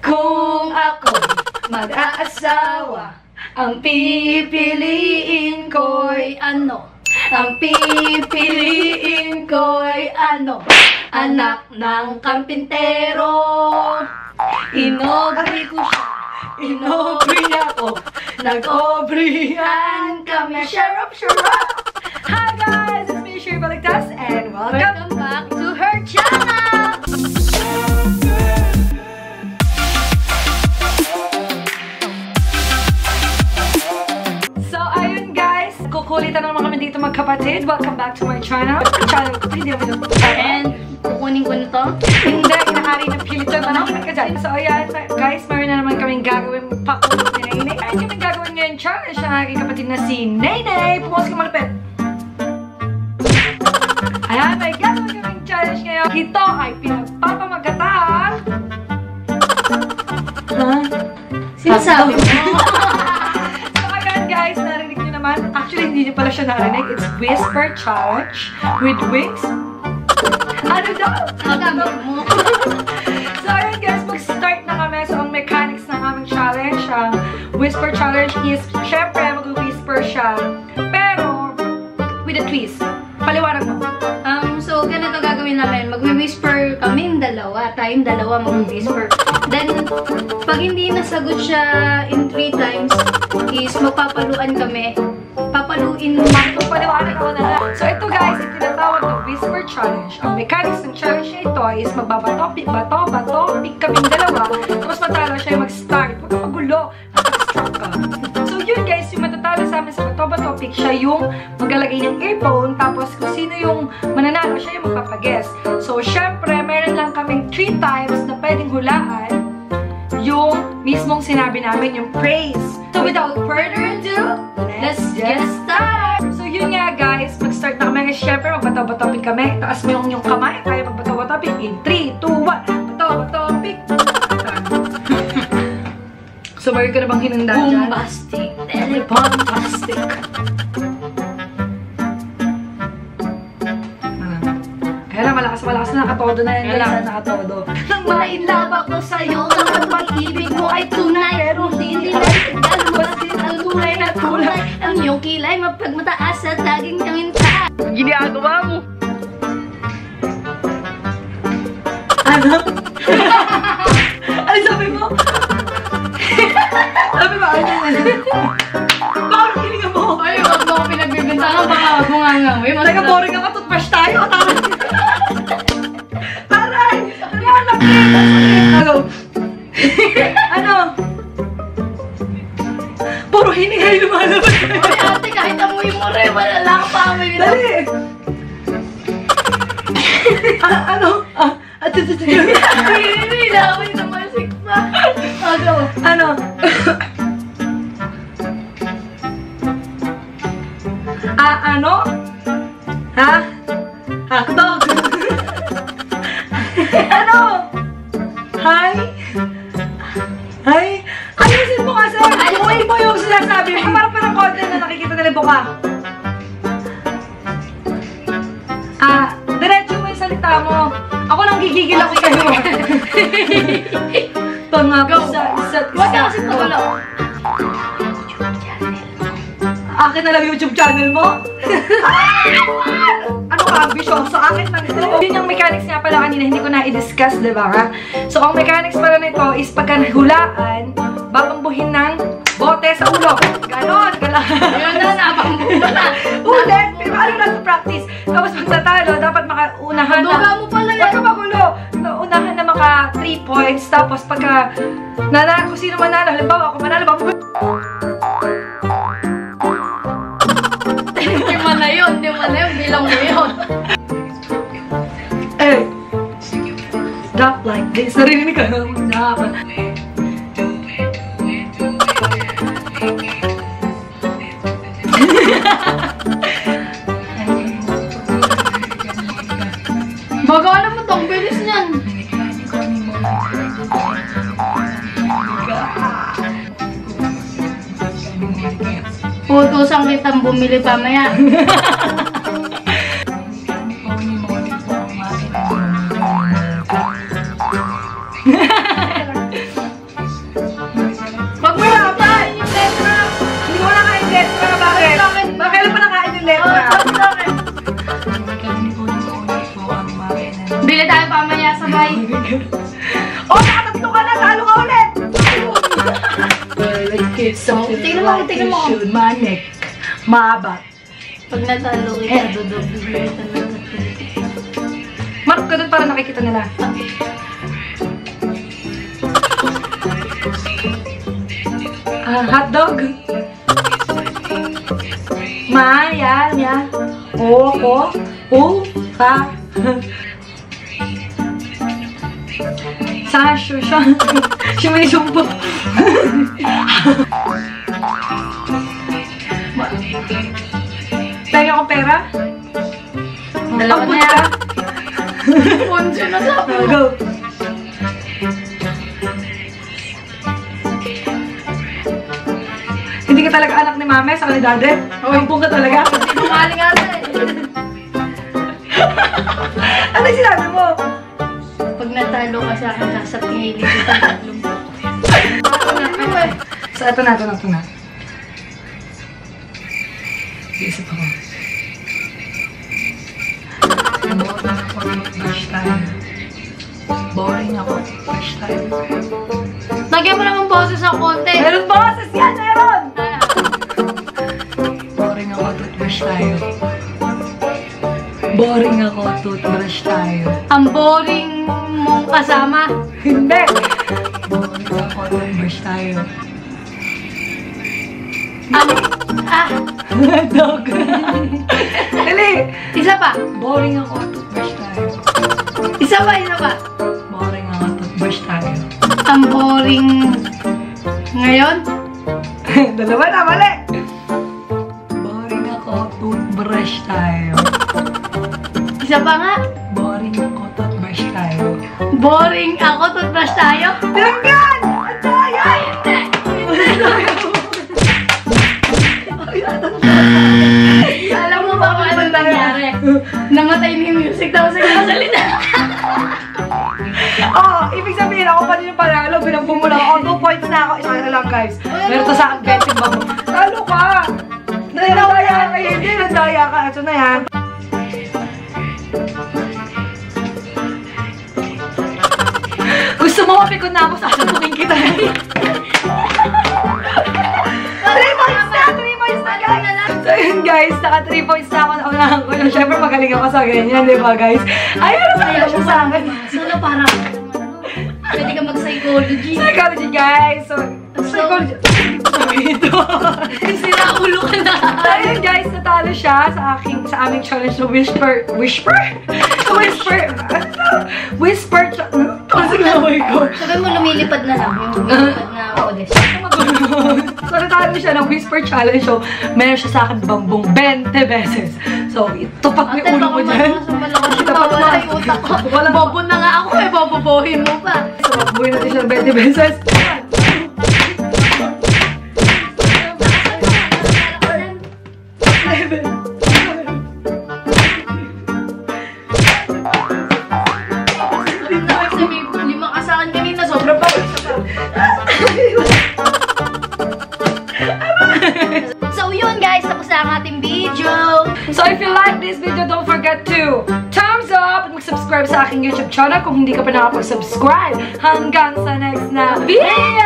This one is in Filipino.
Kung ako mag-aasawa, ang pipiliin ko'y ano? Ang pipiliin ko'y ano? Anak ng kampintero. Inobri ko siya, inobri ako, nag-obrihan kami. Sharap, sharap! Hi guys, it's me, Sherry Baligtas, and welcome back to her channel! So, ayun guys, kukulitan na naman kami dito magkapatid. Welcome back to my channel. Hindi naman ito. And, kukunin ko na to. Hindi, inaari ng pilitan. Manakit ka dyan. So, ayan guys, meron na naman kaming gagawin pakulot ni Nainay. Ayun kaming gagawin ngayon challenge ng aking kapatid na si Nainay. Pumas ka malapit. Ayan, may gagawin kaming challenge ngayon. Ito ay pinagpapamagatang. Ha? Sinasabi mo? So, ayan guys, narinig nyo naman. Actually, hindi nyo pala siya narinig. It's Whisper Challenge with Wings. Ano daw? So, ayun guys, mag-start na kami. So, ang mechanics ng aming challenge, Whisper Challenge is, syempre, mag-whisper siya. Pero, with a twist. Paliwanag mo. So, ganito gagawin namin. Mag-whisper kaming dalawa. Tayong dalawa mag-whisper. Then, pag hindi nasagot siya in 3 times, is magpapaluan kami. Papaluin mo. Paliwanag ako na lang. So, ito guys, yung tinatawag na Whisper Challenge. Ang mechanics ng challenge na ito is magbabato, pick kaming dalawa. Tapos matalo siya mag-start. Huwag ka magulo. Mag-start ka. So, yun guys, yung matatalo sa amin sa bato, pick siya yung maglalagay ng earphone. Tapos, kung sino yung mananalo, siya yung magpapaguess. So, syempre, meron lang kaming 3 times na pwedeng hulaan yung mismong sinabi namin, yung praise. So, without further ado, let's get started! So, yun nga guys, mag-start na kami. Siyempre, magbato-bato-pick kami. Taas mo yung kamay, kaya magbato-bato-pick. In 3, 2, 1, bato-bato-pick. So, meron ka na bang hinanda dyan? Bombastic. Telepompastic. Kaya lang, malakas na nakatodo na yan. Kaya nakatodo. Nang mailab ako sa'yo, ang pag-ibig mo ay tunay. Pero hindi rin galumasin ang tunay na tunay. Ang iyong kilay mapagmataas at laging kaminta. Ginagawa mo. Ano? Ano sabi mo? Sabi mo, ano? Bakit kilingan mo? Ay, wag mo ako pinagbibintangan. Baka wag mo nga ngamoy. Teka, boring ako. Toothbrush tayo. Aray! Ano? Ano? Puro hiningay lumalabas. Ay, ate, kahit amoy mo rin, wala lang pa amoy nila. Dali! Ano? Hindi na amoy na masik pa. Ano? Ano? Ha? Hotdog! Ano? Hi? Hi? Ayusin mo kasi! Ayusin mo yung sinasabi mo! Para pa ng content na nakikita nila buka. Diretso mo yung salita mo. Ako nang gigigil ako kayo. Pangako sa isa't isa. Huwag ka kasi pagulo. Akin na lang YouTube channel mo? Ano ka, ambisyon? So, akin lang ito. Yun yung mechanics nga pala kanina, hindi ko na i-discuss, diba? So, ang mechanics pala nito is pagka nahulaan, babambuhin ng bote sa ulo. Ganon, galang. Ayun na, napambuhin na. Ulit! Pero ano na ito practice? Tapos magtatalo, dapat makaunahan na. Duga mo pala yan. Huwag ka magulo. Unahan na maka 3 points. Tapos pagka nanalo, kung sino manalo, halimbawa ako manalo, Hindi mo na yun, bilang mo yun. Eh, drop like this. Narinig ka na. Dapat. Baga alam mo tong bilis niyan. Putusang kitang bumili pa maya. It's something Tingnan mo, like tingnan you mo. should. My neck. Mahaba. Pag natalo kita, dudugtong kita na. Mark ka doon para nakikita nila. Hotdog. Maya, ya. Ko. Pa. Sasho, siya. Siya may sumpo. Tayo akong pera? Dalawa na yan. Poncho na sabi mo. Go. Hindi ka talaga anak ni mame, sa ni dade? Umpong ka talaga? Maling ata eh. Ano yung sinabi mo? Pag natalo ka sa akin, nasa tingin kita tatlong. So, ito na. Iisip ako. Boring ako. Brush tayo. Lagyan mo naman boses ng konti. Meron boses yan! Meron! Boring ako. Toothbrush tayo. Boring ako. Toothbrush tayo. Ang boring mong kasama. Hindi! Boring ako. Toothbrush tayo. Dog. Dali! Isa pa. Boring ako. Toothbrush tayo. Isa pa. Boring ako. Toothbrush tayo. Ang boring ngayon. Dalawa na, mali! Boring ako. Toothbrush tayo. Isa pa nga. Boring ako. Toothbrush tayo. Boring ako, toothbrush tayo. Bilanggan! Ang tayo! Alam mo ba kung ano nangyari? Namatay na yung music tapos nagsasalita. Ibig sabihin ako pa din yung panalo. Binagbong mo lang ako. 2 points na ako. Isa na lang, guys. Meron to sa akin. Betting ba mo? Talo ka! Nandaya ka. Hindi, nandaya ka. Ito na yan. Gusto mo mapikon na ako. Sasabukin kita. 3 points na! 3 points na, guys! So yun, guys. Naka 3 points na ako. Naunahan ko yun. Siyempre, magaling ako sa ganyan, di ba, guys? Ayun, ayaw siya sa akin. Sana parang pwede ka mag-psychology. Psychology, guys. So, psychology. Sabi ito. Sinaulo ka na. So, ayun, guys. Natalo siya sa aming challenge na whisper. Whisper? Whisper. Kasi laway ko. Sabi mo lumilipad na lang. Yung lumilipad na ulit. So, natalo siya ng whisper challenge. So, meron siya sa akin bambong 20 beses. So, tupak mo yung ulo mo dyan. Wala yung utak ko. Bobo na nga ako eh. Bobobohin mo pa. So, magbuhin natin siya ng 20 beses. Limang asakan kanina. Sobrang pa. So yun guys, tapos na ang ating video. So if you like this video, don't forget to thumbs up at mag-subscribe sa aking YouTube channel kung hindi ka pa nakapag-subscribe. Hanggang sa next na video!